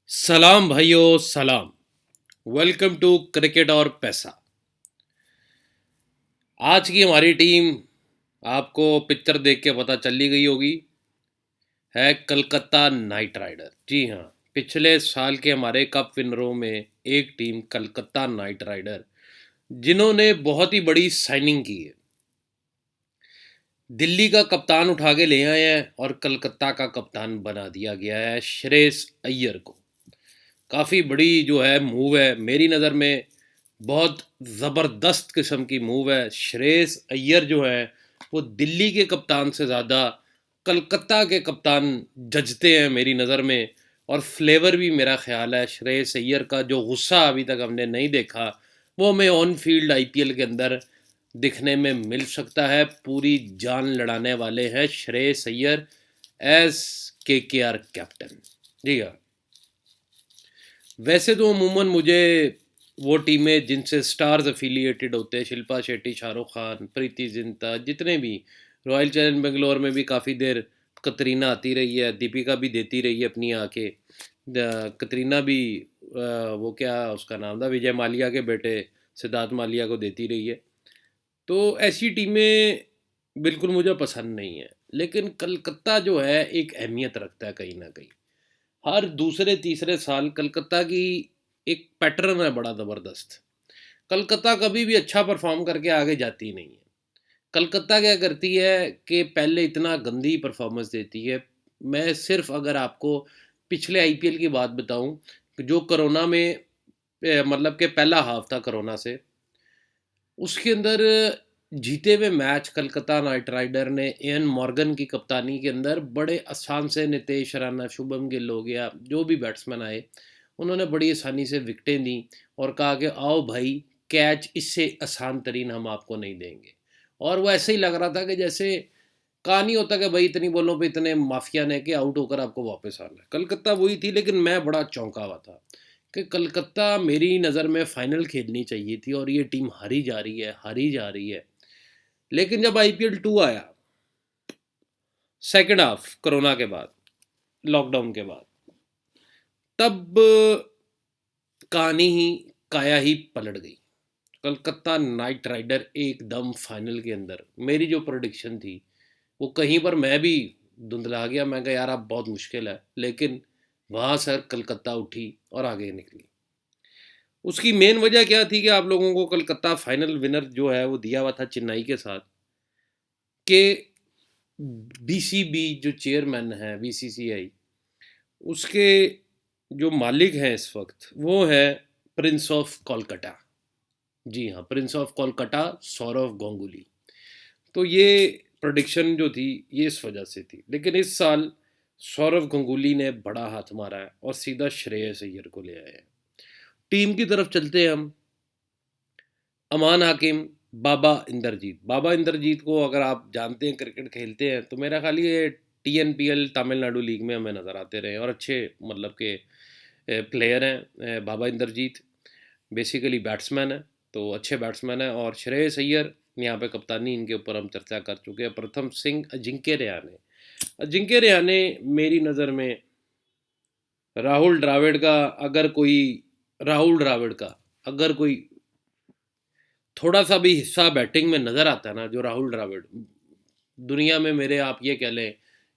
सलाम भाइयों सलाम। वेलकम टू क्रिकेट और पैसा। आज की हमारी टीम आपको पिक्चर देख के पता चली गई होगी, है कलकत्ता नाइट राइडर। जी हाँ, पिछले साल के हमारे कप विनरों में एक टीम कलकत्ता नाइट राइडर, जिन्होंने बहुत ही बड़ी साइनिंग की है। दिल्ली का कप्तान उठा के ले आए हैं और कलकत्ता का कप्तान बना दिया गया है श्रेयस अय्यर को। काफ़ी बड़ी जो है मूव है मेरी नज़र में, बहुत ज़बरदस्त किस्म की मूव है। श्रेयस अय्यर जो है वो दिल्ली के कप्तान से ज़्यादा कलकत्ता के कप्तान जजते हैं मेरी नज़र में। और फ्लेवर भी मेरा ख्याल है श्रेयस अय्यर का जो गुस्सा अभी तक हमने नहीं देखा, वो हमें ऑन फील्ड आईपीएल के अंदर दिखने में मिल सकता है। पूरी जान लड़ाने वाले हैं श्रेयस अय्यर एज केकेआर कैप्टन। जी हाँ, वैसे तो अमूमन मुझे वो टीमें जिनसे स्टार्स एफिलिएटेड होते हैं, शिल्पा शेट्टी, शाहरुख खान, प्रीति जिंटा, जितने भी, रॉयल चैलेंज बेंगलोर में भी काफ़ी देर कतरीना आती रही है, दीपिका भी देती रही है अपनी आके। कतरीना भी वो क्या उसका नाम था, विजय माल्या के बेटे सिद्धार्थ माल्या को देती रही है। तो ऐसी टीमें बिल्कुल मुझे पसंद नहीं है। लेकिन कलकत्ता जो है एक अहमियत रखता है कहीं ना कहीं। हर दूसरे तीसरे साल कलकत्ता की एक पैटर्न है बड़ा ज़बरदस्त। कलकत्ता कभी भी अच्छा परफॉर्म करके आगे जाती नहीं है। कलकत्ता क्या करती है कि पहले इतना गंदी परफॉर्मेंस देती है। मैं सिर्फ अगर आपको पिछले आईपीएल की बात बताऊं, जो कोरोना में मतलब कि पहला हाफ था कोरोना से, उसके अंदर जीते हुए मैच कलकत्ता नाइट राइडर ने एन मॉर्गन की कप्तानी के अंदर बड़े आसान से, नितेश राणा, शुभम गिल हो गया, जो भी बैट्समैन आए, उन्होंने बड़ी आसानी से विकटें दी और कहा कि आओ भाई, कैच इससे आसान तरीन हम आपको नहीं देंगे। और वो ऐसे ही लग रहा था कि जैसे कहा नहीं होता कि भाई इतनी बॉलों पे इतने माफिया ने कि आउट होकर आपको वापस आना है। कलकत्ता वही थी, लेकिन मैं बड़ा चौंका हुआ था कि कलकत्ता मेरी नज़र में फाइनल खेलनी चाहिए थी और ये टीम हारी जा रही है, हारी जा रही है। लेकिन जब आईपीएल 2 आया, सेकंड हाफ कोरोना के बाद, लॉकडाउन के बाद, तब कहानी ही काया ही पलट गई। कलकत्ता नाइट राइडर एकदम फाइनल के अंदर, मेरी जो प्रोडिक्शन थी वो कहीं पर मैं भी धुंधला गया। मैं कहा यार अब बहुत मुश्किल है, लेकिन वहाँ सर कलकत्ता उठी और आगे निकली। उसकी मेन वजह क्या थी कि आप लोगों को कलकत्ता फाइनल विनर जो है वो दिया हुआ था चेन्नई के साथ, कि बीसीबी जो चेयरमैन है बीसीसीआई, उसके जो मालिक हैं इस वक्त, वो है प्रिंस ऑफ कोलकाता। जी हाँ, प्रिंस ऑफ कोलकाता सौरव गांगुली। तो ये प्रोडिक्शन जो थी ये इस वजह से थी। लेकिन इस साल सौरव गंगुली ने बड़ा हाथ मारा है और सीधा श्रेयस अय्यर को ले आए हैं। टीम की तरफ चलते हैं हम। अमान हाकिम, बाबा इंद्रजीत। बाबा इंद्रजीत को अगर आप जानते हैं, क्रिकेट खेलते हैं, तो मेरा ख्याल ये टीएनपीएल तमिलनाडु लीग में हमें नज़र आते रहे और अच्छे मतलब के प्लेयर हैं। बाबा इंद्रजीत बेसिकली बैट्समैन है, तो अच्छे बैट्समैन है। और श्रेयस अय्यर, यहाँ पे कप्तानी इनके ऊपर हम चर्चा कर चुके हैं। प्रथम सिंह, अजिंक्य रहाणे। अजिंक्य रहाणे मेरी नज़र में राहुल द्राविड़ का अगर कोई राहुल द्राविड़ का अगर कोई थोड़ा सा भी हिस्सा बैटिंग में नज़र आता है ना, जो राहुल द्राविड़ दुनिया में, मेरे आप ये कह लें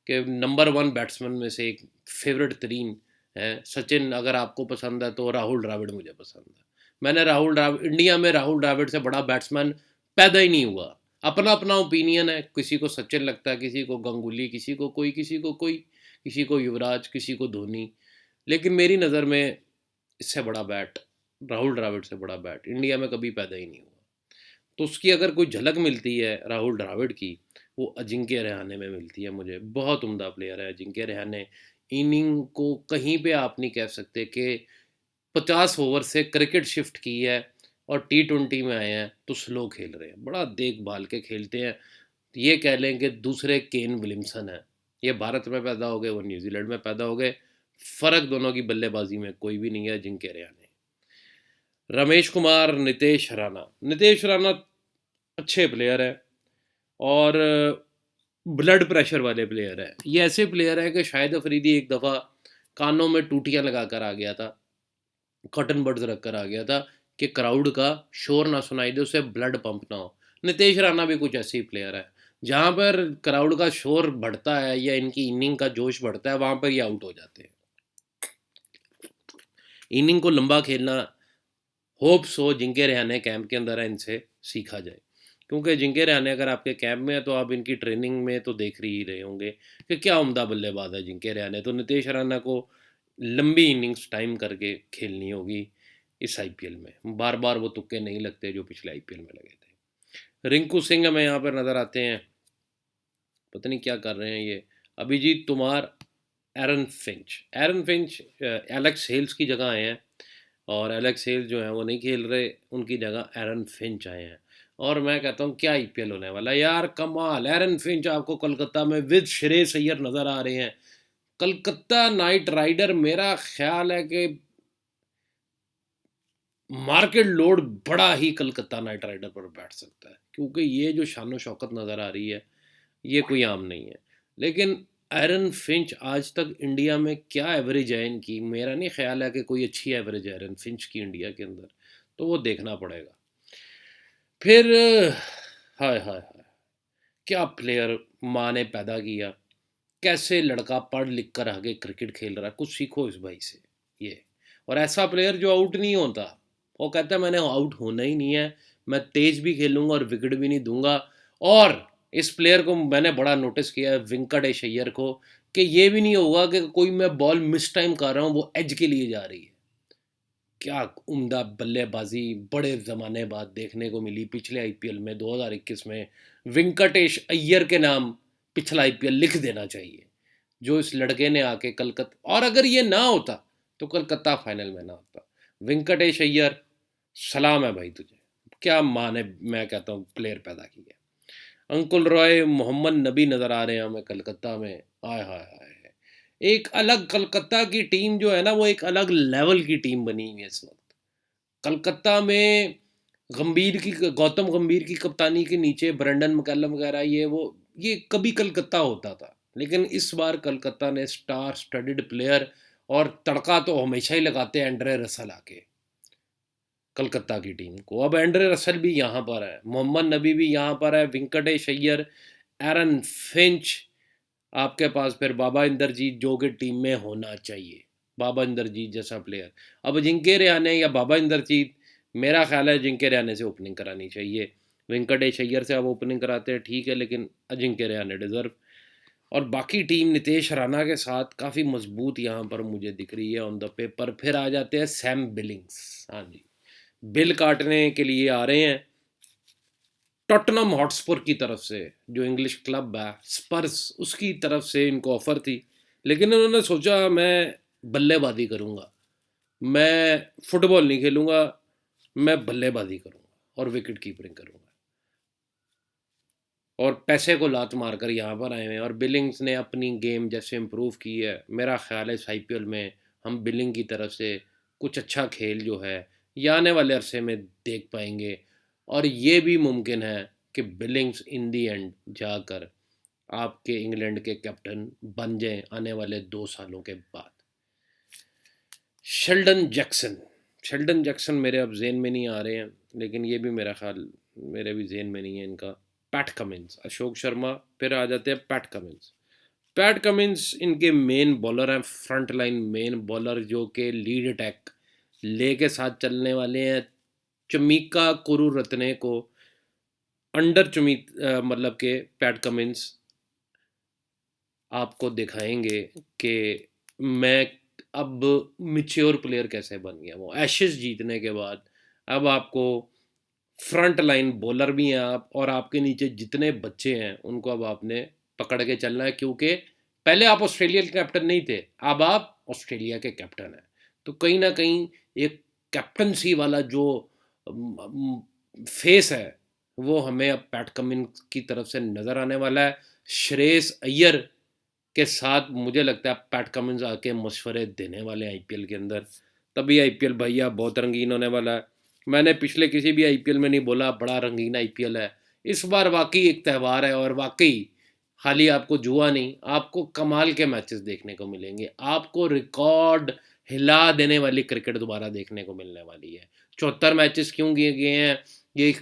कि नंबर 1 बैट्समैन में से एक फेवरेट तरीन है। सचिन अगर आपको पसंद है तो राहुल द्राविड़ मुझे पसंद है। मैंने राहुल द्राविड़, इंडिया में राहुल द्राविड़ से बड़ा बैट्समैन पैदा ही नहीं हुआ। अपना अपना ओपिनियन है, किसी को सचिन लगता है, किसी को गंगुली, किसी को कोई, किसी को कोई, किसी को युवराज, किसी को धोनी। लेकिन मेरी नज़र में इससे बड़ा बैट, राहुल द्राविड़ से बड़ा बैट इंडिया में कभी पैदा ही नहीं हुआ। तो उसकी अगर कोई झलक मिलती है राहुल द्राविड़ की, वो अजिंक्य रहाणे में मिलती है मुझे। बहुत उम्दा प्लेयर है अजिंक्य रहाणे। इनिंग को कहीं पे आप नहीं कह सकते कि 50 ओवर से क्रिकेट शिफ्ट की है और T20 में आए हैं तो स्लो खेल रहे हैं, बड़ा देखभाल के खेलते हैं। ये कह लें कि दूसरे केन विलियमसन है। ये भारत में पैदा हो गए, वो न्यूजीलैंड में पैदा हो गए। फ़र्क दोनों की बल्लेबाजी में कोई भी नहीं है। अजिंक्य रहाणे, रमेश कुमार, नितेश राणा। नितेश राणा अच्छे प्लेयर है और ब्लड प्रेशर वाले प्लेयर है। ये ऐसे प्लेयर है कि शाहिद अफरीदी एक दफ़ा कानों में टूटियां लगाकर आ गया था, कॉटन बड्स रखकर आ गया था कि क्राउड का शोर ना सुनाई दे, उससे ब्लड पंप ना हो। नितेश राणा भी कुछ ऐसे ही प्लेयर है, जहाँ पर क्राउड का शोर बढ़ता है या इनकी इनिंग का जोश बढ़ता है, वहाँ पर ये आउट हो जाते हैं। इनिंग को लंबा खेलना होप्स हो जिंके रहाणे कैंप के अंदर है, इनसे सीखा जाए। क्योंकि जिंके रहाणे अगर आपके कैंप में है तो आप इनकी ट्रेनिंग में तो देख ही रहे होंगे कि क्या उम्दा बल्लेबाज है जिंके रहाणे। तो नितेश राणा को लंबी इनिंग्स टाइम करके खेलनी होगी इस आईपीएल में। बार बार वो तुक्के नहीं लगते जो पिछले आईपीएल में लगे थे। रिंकू सिंह हमें यहाँ पर नज़र आते हैं, पता नहीं क्या कर रहे हैं ये। Abhijeet Tomar, Aaron Finch Alex Hales की जगह आए हैं, और एलेक्स हेल्स जो है वो नहीं खेल रहे, उनकी जगह एरन फिंच आए हैं। और मैं कहता हूँ क्या आईपीएल होने वाला है यार, कमाल। एरन फिंच आपको कोलकाता में विद श्रेयस अय्यर नज़र आ रहे हैं। कलकत्ता नाइट राइडर मेरा ख्याल है कि मार्केट लोड बड़ा ही कलकत्ता नाइट राइडर पर बैठ सकता है, क्योंकि ये जो शानो शौकत नज़र आ रही है ये कोई आम नहीं है। लेकिन एरन फिंच आज तक इंडिया में क्या एवरेज है इनकी, मेरा नहीं ख्याल है कि कोई अच्छी एवरेज है एरन फिंच की इंडिया के अंदर, तो वो देखना पड़ेगा। फिर हाय हाय हाय, क्या प्लेयर माँ ने पैदा किया, कैसे लड़का पढ़ लिख कर आगे क्रिकेट खेल रहा है, कुछ सीखो इस भाई से। ये और ऐसा प्लेयर जो आउट नहीं होता, वो कहता है मैंने आउट होना ही नहीं है, मैं तेज भी खेलूंगा और विकेट भी नहीं दूंगा। और इस प्लेयर को मैंने बड़ा नोटिस किया है, वेंकटेश अय्यर को, कि ये भी नहीं होगा कि कोई मैं बॉल मिस टाइम कर रहा हूँ वो एज के लिए जा रही है। क्या उम्दा बल्लेबाजी बड़े ज़माने बाद देखने को मिली पिछले आईपीएल में 2021 में। वेंकटेश अय्यर के नाम पिछला आईपीएल लिख देना चाहिए, जो इस लड़के ने आके कलकत्ता, और अगर ये ना होता तो कलकत्ता फाइनल में ना होता। वेंकटेश अय्यर, सलाम है भाई तुझे, क्या माने, मैं कहता हूँ प्लेयर पैदा किया। अंकुल रॉय, मोहम्मद नबी नज़र आ रहे हैं हमें कलकत्ता में। आय हाय हाय, एक अलग कलकत्ता की टीम जो है ना, वो एक अलग लेवल की टीम बनी हुई है इस वक्त कलकत्ता में। गौतम गंभीर की कप्तानी के नीचे ब्रेंडन मैकलम वगैरह, ये कभी कलकत्ता होता था, लेकिन इस बार कलकत्ता ने स्टार स्टडेड प्लेयर, और तड़का तो हमेशा ही लगाते हैं एंड्रे रसल आके कलकत्ता की टीम को। अब एंड्रे रसल भी यहाँ पर है, मोहम्मद नबी भी यहाँ पर है, वेंकटेश अय्यर, एरन फिंच, आपके पास फिर बाबा इंद्रजीत जो कि टीम में होना चाहिए, बाबा इंद्रजीत जैसा प्लेयर। अब अजिंक्य रहाणे या बाबा इंद्रजीत, मेरा ख्याल है अजिंक्य रहाणे से ओपनिंग करानी चाहिए। वेंकटेश अय्यर से आप ओपनिंग कराते हैं ठीक है, लेकिन अजिंक्य रहाणे डिजर्व। और बाकी टीम नितेश राणा के साथ काफ़ी मजबूत यहाँ पर मुझे दिख रही है ऑन द पेपर। फिर आ जाते हैं सैम बिलिंग्स, हाँ जी, बिल काटने के लिए आ रहे हैं टॉटनम हॉटस्पर की तरफ से, जो इंग्लिश क्लब है स्पर्स, उसकी तरफ से इनको ऑफर थी। लेकिन उन्होंने सोचा मैं बल्लेबाजी करूँगा, मैं फुटबॉल नहीं खेलूँगा, मैं बल्लेबाजी करूँगा और विकेट कीपिंग करूँगा। और पैसे को लात मारकर यहाँ पर आए हैं, और बिलिंग्स ने अपनी गेम जैसे इम्प्रूव की है, मेरा ख्याल है इस आईपीएल में हम बिलिंग की तरफ से कुछ अच्छा खेल जो है ये आने वाले अरसे में देख पाएंगे। और ये भी मुमकिन है कि बिलिंग्स इन दी एंड जाकर आपके इंग्लैंड के कैप्टन बन जाएं आने वाले 2 सालों के बाद। शेल्डन जैक्सन मेरे अब जेन में नहीं आ रहे हैं, लेकिन ये भी मेरा ख्याल मेरे भी जेन में नहीं है इनका। पैट कमिंस, अशोक शर्मा, फिर आ जाते हैं पैट कमिंस। पैट कमिंस इनके मेन बॉलर हैं, फ्रंट लाइन मेन बॉलर जो कि लीड अटैक लेके साथ चलने वाले हैं। चमीका कुरुरत्ने को अंडर मतलब के पैट कमिंस आपको दिखाएंगे कि मैं अब मिच्योर प्लेयर कैसे बन गया। वो एशेस जीतने के बाद अब आपको फ्रंट लाइन बॉलर भी हैं आप, और आपके नीचे जितने बच्चे हैं उनको अब आपने पकड़ के चलना है, क्योंकि पहले आप ऑस्ट्रेलिया के कैप्टन नहीं थे, अब आप ऑस्ट्रेलिया के कैप्टन हैं। तो कहीं ना कहीं एक कैप्टनसी वाला जो फेस है वो हमें अब पैट कमिंस की तरफ से नज़र आने वाला है। श्रेयस अय्यर के साथ मुझे लगता है पैट कमिंस आके मशवरे देने वाले हैं आईपीएल के अंदर, तभी आईपीएल भैया बहुत रंगीन होने वाला है। मैंने पिछले किसी भी आईपीएल में नहीं बोला बड़ा रंगीन आईपीएल है, इस बार वाकई एक त्यौहार है, और वाकई खाली आपको जुआ नहीं, आपको कमाल के मैचेस देखने को मिलेंगे, आपको रिकॉर्ड हिला देने वाली क्रिकेट दोबारा देखने को मिलने वाली है। 74 मैचेस क्यों किए गए हैं, ये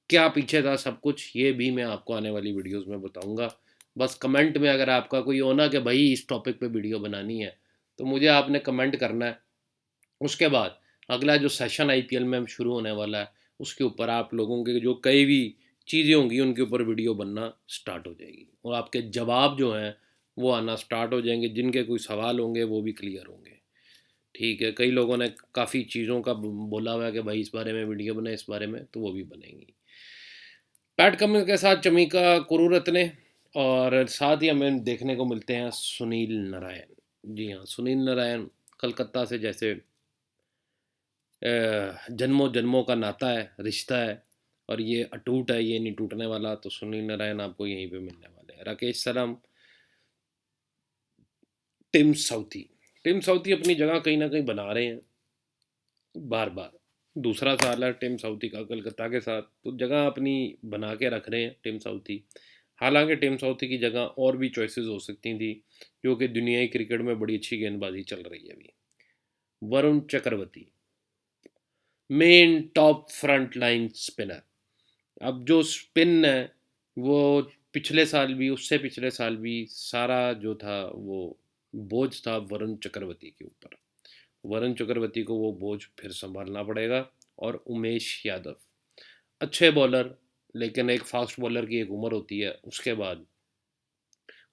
क्या पीछे था सब कुछ, ये भी मैं आपको आने वाली वीडियोस में बताऊंगा। बस कमेंट में अगर आपका कोई होना कि भाई इस टॉपिक पे वीडियो बनानी है, तो मुझे आपने कमेंट करना है। उसके बाद अगला जो सेशन आईपीएल में शुरू होने वाला है, उसके ऊपर आप लोगों के जो कई भी चीज़ें होंगी उनके ऊपर वीडियो बनना स्टार्ट हो जाएगी, और आपके जवाब जो हैं वो आना स्टार्ट हो जाएंगे, जिनके कोई सवाल होंगे वो भी क्लियर होंगे। ठीक है, कई लोगों ने काफ़ी चीज़ों का बोला हुआ है कि भाई इस बारे में वीडियो बनाए, इस बारे में, तो वो भी बनेंगी। पैट कमिंस के साथ चमिका कुरुरत्ने, और साथ ही हमें देखने को मिलते हैं सुनील नारायण। जी हाँ, सुनील नारायण कलकत्ता से जैसे जन्मों जन्मों का नाता है, रिश्ता है, और ये अटूट है, ये नहीं टूटने वाला। तो सुनील नारायण आपको यहीं पे मिलने वाले हैं। राकेश सरम, टिम साउथी। टिम साउथी अपनी जगह कहीं ना कहीं बना रहे हैं बार बार। दूसरा साल है टिम साउथी का कलकत्ता के साथ, तो जगह अपनी बना के रख रहे हैं टिम साउथी। हालांकि टिम साउथी की जगह और भी चॉइसेस हो सकती थी, जो कि दुनियाई क्रिकेट में बड़ी अच्छी गेंदबाजी चल रही है अभी। Varun Chakravarthy, main top front line spinner. अब जो स्पिन है वो पिछले साल भी, उससे पिछले साल भी, सारा जो था वो बोझ था वरुण चक्रवर्ती के ऊपर। वरुण चक्रवर्ती को वो बोझ फिर संभालना पड़ेगा। और उमेश यादव, अच्छे बॉलर, लेकिन एक फास्ट बॉलर की एक उम्र होती है, उसके बाद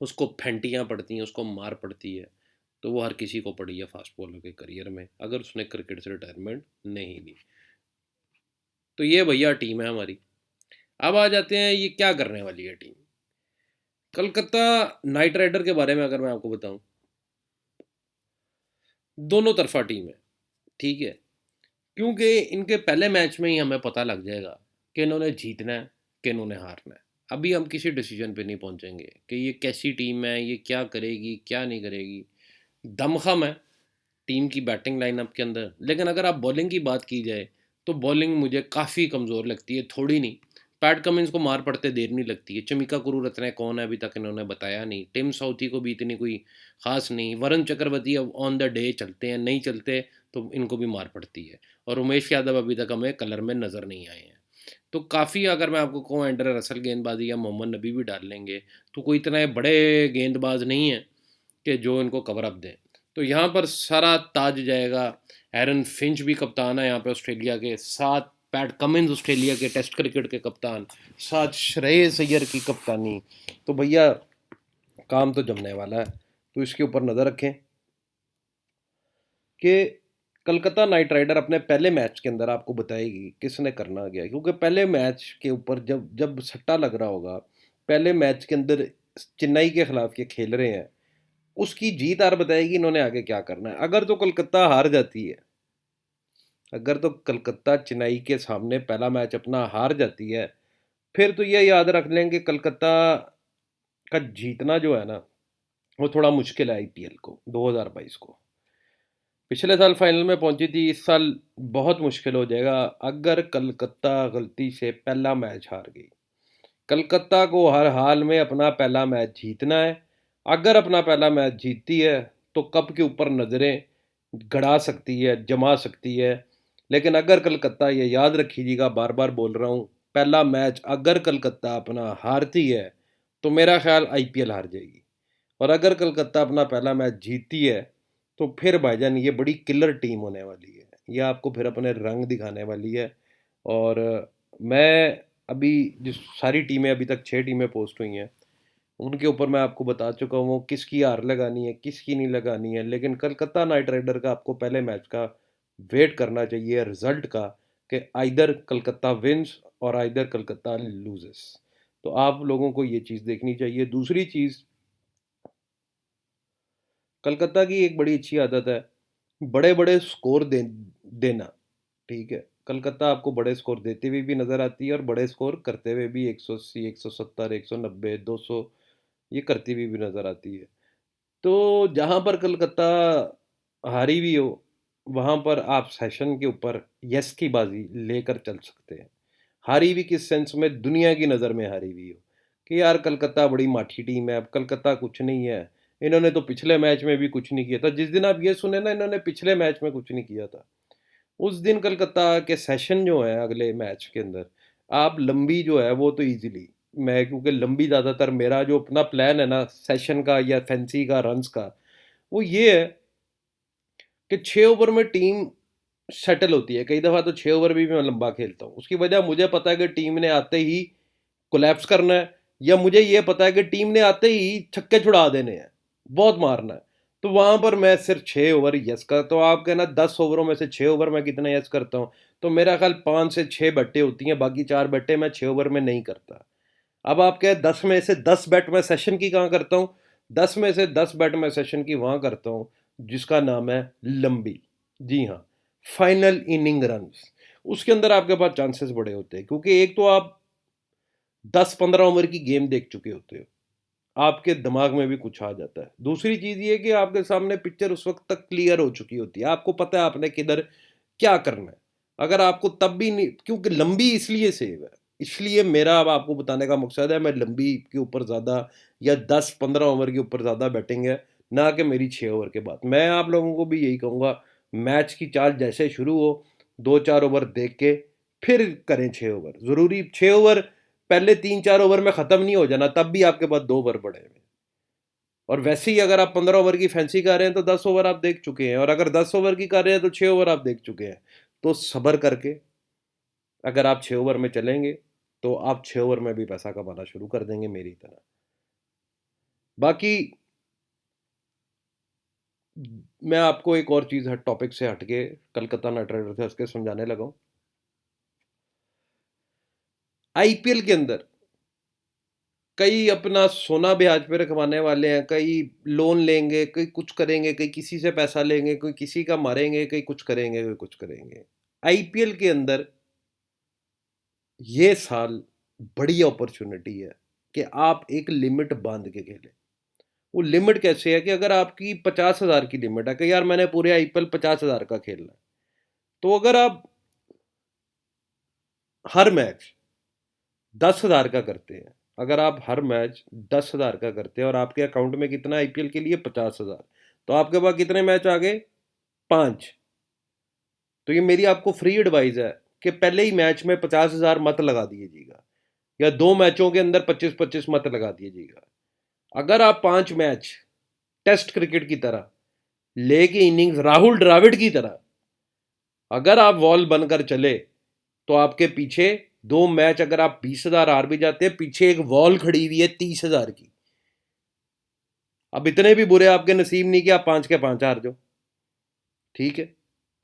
उसको फेंटियाँ पड़ती हैं, उसको मार पड़ती है। तो वो हर किसी को पड़ी है फास्ट बॉलर के करियर में, अगर उसने क्रिकेट से रिटायरमेंट नहीं ली। तो ये भैया टीम है हमारी। अब आ जाते हैं ये क्या करने वाली है टीम। कलकत्ता नाइट राइडर के बारे में अगर मैं आपको बताऊं, दोनों तरफा टीम है। ठीक है, क्योंकि इनके पहले मैच में ही हमें पता लग जाएगा कि इन्होंने जीतना है कि इन्होंने हारना है। अभी हम किसी डिसीजन पे नहीं पहुंचेंगे कि ये कैसी टीम है, ये क्या करेगी क्या नहीं करेगी। दमखम है टीम की बैटिंग लाइनअप के अंदर, लेकिन अगर आप बॉलिंग की बात की जाए तो बॉलिंग मुझे काफ़ी कमज़ोर लगती है, थोड़ी नहीं। पैट कमिंस को मार पड़ते देर नहीं लगती है। चमिका कुरुरत्ने कौन है अभी तक इन्होंने बताया नहीं। टिम साउथी को भी इतनी कोई खास नहीं। वरुण चक्रवर्ती अब ऑन द डे चलते हैं, नहीं चलते तो इनको भी मार पड़ती है। और उमेश यादव अभी तक हमें कलर में नज़र नहीं आए हैं। तो काफ़ी, अगर मैं आपको कहूँ एंड्रे रसल गेंदबाजी या मोहम्मद नबी भी डाल लेंगे, तो कोई इतने बड़े गेंदबाज नहीं है कि जो इनको कवर अप दें। तो यहाँ पर सारा ताज जाएगा। एरन फिंच भी कप्तान है यहाँ पे ऑस्ट्रेलिया के साथ, पैट कमिंस ऑस्ट्रेलिया के टेस्ट क्रिकेट के कप्तान, साथ श्रेयस अय्यर की कप्तानी। तो भैया काम तो जमने वाला है, तो इसके ऊपर नज़र रखें कि कलकत्ता नाइट राइडर अपने पहले मैच के अंदर आपको बताएगी किसने करना गया, क्योंकि पहले मैच के ऊपर जब जब सट्टा लग रहा होगा, पहले मैच के अंदर चेन्नई के खिलाफ ये खेल रहे हैं, उसकी जीत हार बताएगी इन्होंने आगे क्या करना है। अगर तो कलकत्ता हार जाती है, अगर तो कलकत्ता चेन्नई के सामने पहला मैच अपना हार जाती है, फिर तो ये याद रख लें कि कलकत्ता का जीतना जो है ना, वो थोड़ा मुश्किल है आईपीएल को 2022 को। पिछले साल फाइनल में पहुंची थी, इस साल बहुत मुश्किल हो जाएगा अगर कलकत्ता गलती से पहला मैच हार गई। कलकत्ता को हर हाल में अपना पहला मैच जीतना है। अगर अपना पहला मैच जीतती है तो कप के ऊपर नज़रें गड़ा सकती है, जमा सकती है। लेकिन अगर कलकत्ता, ये याद रखिएगा, बार बार बोल रहा हूँ, पहला मैच अगर कलकत्ता अपना हारती है तो मेरा ख्याल आईपीएल हार जाएगी। और अगर कलकत्ता अपना पहला मैच जीतती है तो फिर भाईजान ये बड़ी किलर टीम होने वाली है, ये आपको फिर अपने रंग दिखाने वाली है। और मैं अभी जो सारी टीमें, अभी तक 6 टीमें पोस्ट हुई हैं, उनके ऊपर मैं आपको बता चुका हूँ किसकी हार लगानी है किसकी नहीं लगानी है। लेकिन कलकत्ता नाइट राइडर का आपको पहले मैच का वेट करना चाहिए रिजल्ट का, कि आइदर कलकत्ता विंस और आइदर कलकत्ता लूजेस। तो आप लोगों को ये चीज़ देखनी चाहिए। दूसरी चीज़, कलकत्ता की एक बड़ी अच्छी आदत है बड़े बड़े स्कोर देना। ठीक है, कलकत्ता आपको बड़े स्कोर देते हुए भी नज़र आती है और बड़े स्कोर करते हुए भी, 180, 170, 190, 200, ये करती हुई भी नज़र आती है। तो जहाँ पर कलकत्ता हारी भी हो, वहाँ पर आप सेशन के ऊपर यस की बाजी लेकर चल सकते हैं। हारी भी किस सेंस में, दुनिया की नज़र में हारी भी हो, कि यार कलकत्ता बड़ी माठी टीम है, अब कलकत्ता कुछ नहीं है, इन्होंने तो पिछले मैच में भी कुछ नहीं किया था। जिस दिन आप ये सुने ना इन्होंने पिछले मैच में कुछ नहीं किया था, उस दिन कलकत्ता के सेशन जो है अगले मैच के अंदर, आप लंबी जो है वो तो इजीली, मैं क्योंकि लंबी ज़्यादातर मेरा जो अपना प्लान है ना सेशन का या फैंसी का रन्स का, वो ये है कि 6 ओवर में टीम सेटल होती है। कई दफ़ा तो 6 ओवर भी मैं लंबा खेलता हूँ। उसकी वजह मुझे पता है कि टीम ने आते ही कोलैप्स करना है, या मुझे ये पता है कि टीम ने आते ही छक्के छुड़ा देने हैं, बहुत मारना है। तो वहाँ पर मैं सिर्फ 6 ओवर यस करता हूँ। आप कहना 10 ओवरों में से 6 ओवर मैं कितना यस करता हूँ, तो मेरा ख्याल 5 से 6 बट्टे होती हैं, बाकी 4 बट्टे मैं 6 ओवर में नहीं करता। अब आप कहें 10 में से 10 बैट मैं सेशन की कहाँ करता हूँ, 10 में से 10 बैट मैं सेशन की वहाँ करता हूँ जिसका नाम है लंबी। जी हाँ, फाइनल इनिंग रन्स। उसके अंदर आपके पास चांसेस बड़े होते हैं, क्योंकि एक तो आप 10-15 ओवर की गेम देख चुके होते हो, आपके दिमाग में भी कुछ आ जाता है। दूसरी चीज़ ये कि आपके सामने पिक्चर उस वक्त तक क्लियर हो चुकी होती है, आपको पता है आपने किधर क्या करना है। अगर आपको तब भी नहीं, क्योंकि लंबी इसलिए सेव है, इसलिए मेरा अब आपको बताने का मकसद है, मैं लंबी के ऊपर ज़्यादा या 10-15 ओवर के ऊपर ज़्यादा बैटिंग है, ना कि मेरी 6 ओवर के बाद। मैं आप लोगों को भी यही कहूँगा, मैच की चाल जैसे शुरू हो 2-4 ओवर देख के फिर करें 6 ओवर। ज़रूरी 6 ओवर पहले 3-4 ओवर में ख़त्म नहीं हो जाना, तब भी आपके पास 2 ओवर पड़े हुए। और वैसे ही अगर आप 15 ओवर की फैंसी कर रहे हैं तो 10 ओवर आप देख चुके हैं, और अगर 10 ओवर की कर रहे हैं तो 6 ओवर आप देख चुके हैं। तो सब्र करके अगर आप 6 ओवर में चलेंगे तो आप 6 ओवर में भी पैसा कमाना शुरू कर देंगे मेरी तरह। बाकी मैं आपको एक और चीज़ टॉपिक से हटके कलकत्ता नाइट राइडर्स से उसके समझाने लगा हूँ। आईपीएल के अंदर कई अपना सोना ब्याज पे रखवाने वाले हैं, कई लोन लेंगे, कई कुछ करेंगे, कई किसी से पैसा लेंगे, कोई किसी का मारेंगे, कई कुछ करेंगे, कोई कुछ करेंगे। आईपीएल के अंदर ये साल बड़ी अपॉर्चुनिटी है कि आप एक लिमिट बांध के खेलें। वो लिमिट कैसे है कि अगर आपकी 50,000 की लिमिट है कि यार मैंने पूरे आईपीएल 50,000 का खेलना है, तो अगर आप हर मैच 10,000 का करते हैं, अगर आप हर मैच 10,000 का करते हैं और आपके अकाउंट में कितना आईपीएल के लिए 50,000, तो आपके पास कितने मैच आ गए? 5। तो ये मेरी आपको फ्री एडवाइस है कि पहले ही मैच में 50,000 मत लगा दीजिएगा, या 2 मैचों के अंदर 25-25 मत लगा दीजिएगा। अगर आप 5 मैच टेस्ट क्रिकेट की तरह लेके इनिंग्स राहुल द्रविड़ की तरह अगर आप वॉल बनकर चले, तो आपके पीछे 2 मैच अगर आप 20,000 हार भी जाते हैं, पीछे एक वॉल खड़ी हुई है 30,000 की। अब इतने भी बुरे आपके नसीब नहीं कि आप 5 के 5 हार जाओ, ठीक है।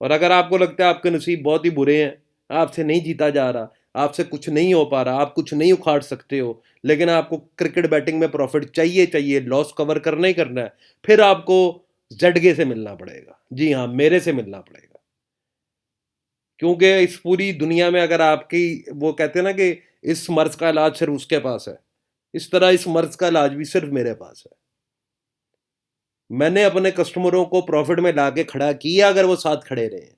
और अगर आपको लगता है आपके नसीब बहुत ही बुरे हैं, आपसे नहीं जीता जा रहा, आपसे कुछ नहीं हो पा रहा, आप कुछ नहीं उखाड़ सकते हो, लेकिन आपको क्रिकेट बैटिंग में प्रॉफिट चाहिए चाहिए, लॉस कवर करना ही करना है, फिर आपको जेडगे से मिलना पड़ेगा। जी हाँ, मेरे से मिलना पड़ेगा। क्योंकि इस पूरी दुनिया में अगर आपकी, वो कहते हैं ना कि इस मर्ज का इलाज सिर्फ उसके पास है, इस तरह इस मर्ज का इलाज भी सिर्फ मेरे पास है। मैंने अपने कस्टमरों को प्रॉफिट में लाके खड़ा किया अगर वो साथ खड़े रहे हैं।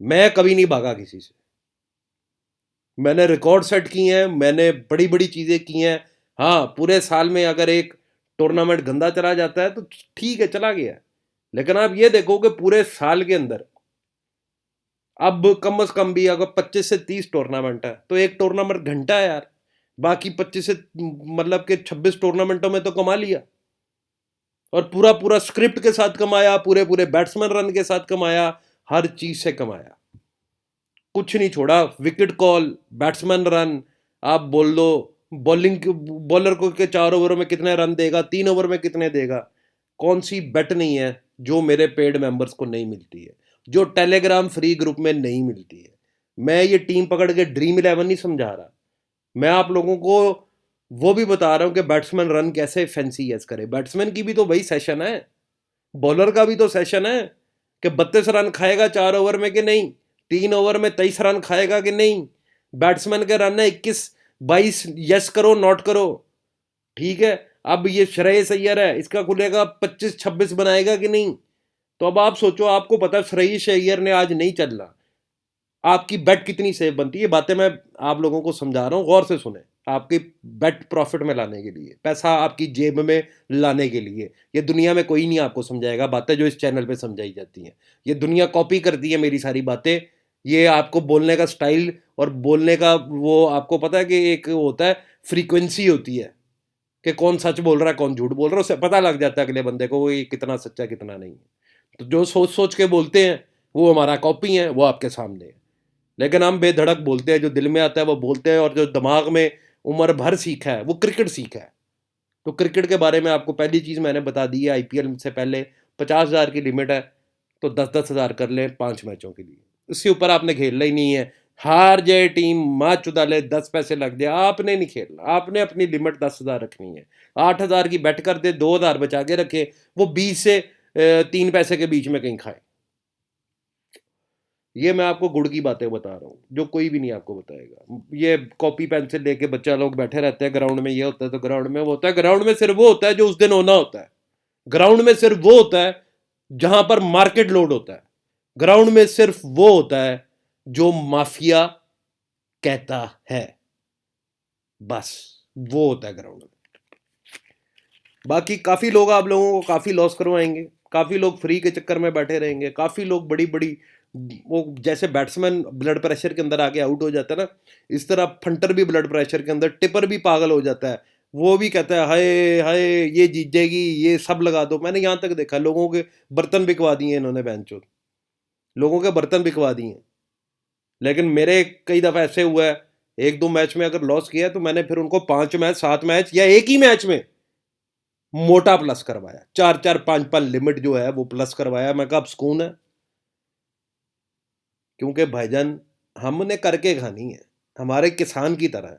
मैं कभी नहीं भागा किसी से, मैंने रिकॉर्ड सेट किए हैं, मैंने बड़ी बड़ी चीज़ें की हैं। हाँ, पूरे साल में अगर एक टूर्नामेंट गंदा चला जाता है तो ठीक है, चला गया, लेकिन आप ये देखो कि पूरे साल के अंदर अब कम से कम भी अगर 25 से 30 टूर्नामेंट है तो एक टूर्नामेंट घंटा है यार, बाकी 25 से मतलब कि 26 टूर्नामेंटों में तो कमा लिया, और पूरा पूरा स्क्रिप्ट के साथ कमाया, पूरे पूरे बैट्समैन रन के साथ कमाया, हर चीज से कमाया, कुछ नहीं छोड़ा। विकेट कॉल, बैट्समैन रन, आप बोल दो बॉलिंग, बॉलर को के 4 ओवरों में कितने रन देगा, 3 ओवर में कितने देगा, कौन सी बेट नहीं है जो मेरे पेड मेंबर्स को नहीं मिलती है, जो टेलीग्राम फ्री ग्रुप में नहीं मिलती है। मैं ये टीम पकड़ के ड्रीम 11 नहीं समझा रहा, मैं आप लोगों को वो भी बता रहा हूं कि बैट्समैन रन कैसे फैंसी यस करे। बैट्समैन की भी तो वही सेशन है, बॉलर का भी तो सेशन है कि 32 रन खाएगा 4 ओवर में कि नहीं, 3 ओवर में 23 रन खाएगा कि नहीं। बैट्समैन के रन है 21-22, यस करो नॉट करो, ठीक है। अब ये श्रेयस अय्यर है, इसका खुलेगा 25-26 बनाएगा कि नहीं। तो अब आप सोचो, आपको पता श्रेयस अय्यर ने आज नहीं चलना, आपकी बेट कितनी सेफ बनती है। बातें मैं आप लोगों को समझा रहा हूं, गौर से सुने। आपकी बेट प्रॉफिट में लाने के लिए, पैसा आपकी जेब में लाने के लिए। ये दुनिया में कोई नहीं आपको समझाएगा बातें जो इस चैनल पे समझाई जाती हैं। ये दुनिया कॉपी करती है मेरी सारी बातें। ये आपको बोलने का स्टाइल और बोलने का वो आपको पता है कि एक होता है, फ्रीक्वेंसी होती है कि कौन सच बोल रहा है कौन झूठ बोल रहा है, उससे पता लग जाता है अगले बंदे को वो ये कितना सच्चा कितना नहीं है। तो जो सोच सोच के बोलते हैं वो हमारा कॉपी है, वो आपके सामने है। लेकिन हम बेधड़क बोलते हैं, जो दिल में आता है वो बोलते हैं, और जो दिमाग में उम्र भर सीखा है वो क्रिकेट सीखा है। तो क्रिकेट के बारे में आपको पहली चीज़ मैंने बता दी है, आईपीएल से पहले 50,000 की लिमिट है, तो 10-10 हज़ार कर लें 5 मैचों के लिए। इससे ऊपर आपने खेलना ही नहीं है। हार जाए टीम, माँ चुदा ले, 10 पैसे लग जाए, आपने नहीं खेलना। आपने अपनी लिमिट 10,000 रखनी है। 8,000 की बेट कर दे, 2,000 बचा के रखे, वो 20 से 3 पैसे के बीच में कहीं खाए। ये मैं आपको गुड़ की बातें बता रहा हूँ जो कोई भी नहीं आपको बताएगा। ये कॉपी पेंसिल लेके बच्चा लोग बैठे रहते हैं, ग्राउंड में ये होता है तो ग्राउंड में वो होता है। ग्राउंड में सिर्फ वो होता है जो उस दिन होना होता है। ग्राउंड में सिर्फ वो होता है जहां पर मार्केट लोड होता है। ग्राउंड में सिर्फ वो होता है जो माफिया कहता है, बस वो होता है ग्राउंड में। बाकी काफी लोग आप लोगों को काफी लॉस करवाएंगे, काफी लोग फ्री के चक्कर में बैठे रहेंगे, काफी लोग बड़ी बड़ी वो जैसे बैट्समैन ब्लड प्रेशर के अंदर आके आउट हो जाता है ना, इस तरह फंटर भी ब्लड प्रेशर के अंदर, टिपर भी पागल हो जाता है। वो भी कहता है हाय हाय ये जीत जाएगी, ये सब लगा दो। मैंने यहां तक देखा लोगों के बर्तन बिकवा दिए इन्होंने, बेंचो लोगों के बर्तन बिकवा दिए। लेकिन मेरे कई दफा ऐसे हुआ है, 1-2 मैच में अगर लॉस किया तो मैंने फिर उनको 5 मैच 7 मैच या एक ही मैच में मोटा प्लस करवाया, 4-4 5-5 लिमिट जो है वो प्लस करवाया। मैं कहा अब सुकून है, क्योंकि भाईजान हमने करके खानी है, हमारे किसान की तरह।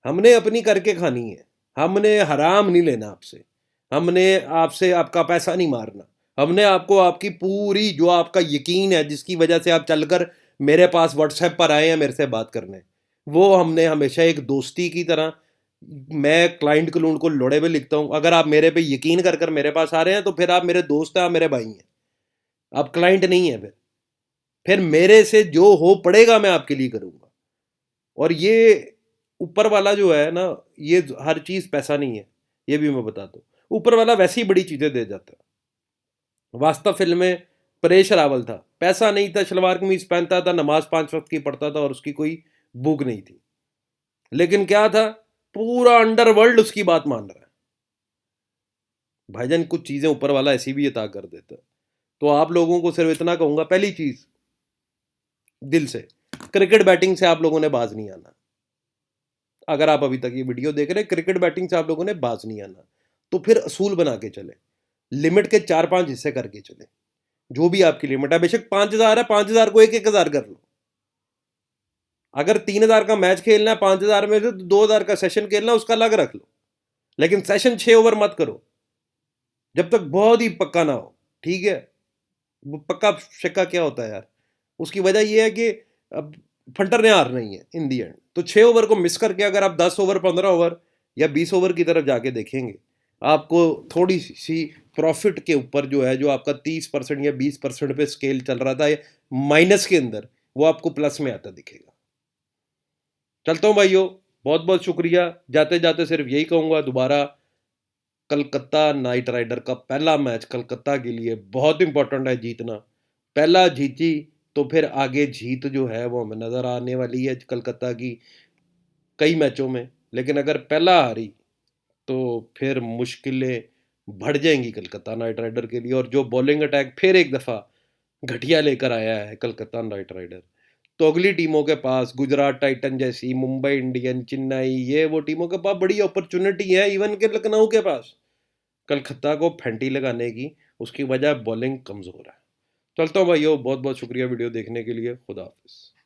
हमने अपनी करके खानी है, हमने हराम नहीं लेना आपसे, हमने आपसे आपका पैसा नहीं मारना। हमने आपको आपकी पूरी जो आपका यकीन है जिसकी वजह से आप चलकर मेरे पास व्हाट्सएप पर आए हैं मेरे से बात करने, वो हमने हमेशा एक दोस्ती की तरह। मैं क्लाइंट क्लूंट को लोड़े पे लिखता हूँ। अगर आप मेरे पे यकीन कर कर मेरे पास आ रहे हैं तो फिर आप मेरे दोस्त हैं, आप मेरे भाई हैं, आप क्लाइंट नहीं है। फिर मेरे से जो हो पड़ेगा मैं आपके लिए करूंगा। और ये ऊपर वाला जो है ना, ये हर चीज पैसा नहीं है, ये भी मैं बताता हूँ। ऊपर वाला वैसे ही बड़ी चीजें दे जाता है। वास्तव फिल्म में परेश रावल था, पैसा नहीं था, शलवार कमीज पहनता था, नमाज 5 वक्त की पढ़ता था और उसकी कोई भूख नहीं थी। लेकिन क्या था, पूरा अंडरवर्ल्ड उसकी बात मान रहा है। भाईजान कुछ चीजें ऊपर वाला ऐसी भी अता कर देता है। तो आप लोगों को सिर्फ इतना कहूंगा, पहली चीज दिल से, क्रिकेट बैटिंग से आप लोगों ने बाज नहीं आना। अगर आप अभी तक ये वीडियो देख रहे हैं, क्रिकेट बैटिंग से आप लोगों ने बाज नहीं आना। तो फिर असूल बना के चले, लिमिट के 4-5 हिस्से करके चले। जो भी आपकी लिमिट है, बेशक 5,000 है, 5,000 को 1-1 हज़ार कर लो। अगर 3,000 का मैच खेलना है, 5,000 में से 2,000 का सेशन खेलना है, उसका अलग रख लो। लेकिन सेशन 6 ओवर मत करो जब तक बहुत ही पक्का ना हो। ठीक है, वो पक्का शक्का क्या होता है यार, उसकी वजह यह है कि अब फंटर ने हार नहीं है इन दी एंड। तो 6 ओवर को मिस करके अगर आप 10 ओवर 15 ओवर या 20 ओवर की तरफ जाके देखेंगे, आपको थोड़ी सी प्रॉफिट के ऊपर जो है, जो आपका 30% या 20% पे स्केल चल रहा था माइनस के अंदर, वो आपको प्लस में आता दिखेगा। चलता हूँ भाइयों, बहुत बहुत शुक्रिया। जाते जाते सिर्फ यही कहूँगा दोबारा, कलकत्ता नाइट राइडर का पहला मैच कलकत्ता के लिए बहुत इंपॉर्टेंट है जीतना। पहला जीती तो फिर आगे जीत जो है वो हमें नज़र आने वाली है कलकत्ता की कई मैचों में। लेकिन अगर पहला हारी तो फिर मुश्किलें बढ़ जाएंगी कलकत्ता नाइट राइडर के लिए। और जो बॉलिंग अटैक फिर एक दफ़ा घटिया लेकर आया है कलकत्ता नाइट राइडर, तो अगली टीमों के पास, गुजरात टाइटन जैसी, मुंबई इंडियन, चेन्नई, ये वो टीमों के पास बड़ी अपॉर्चुनिटी है, इवन के लखनऊ के पास, कलकत्ता को फेंटी लगाने की। उसकी वजह बॉलिंग कमज़ोर है। चलता हूँ भाइयों, बहुत बहुत शुक्रिया वीडियो देखने के लिए। खुदा हाफिज़।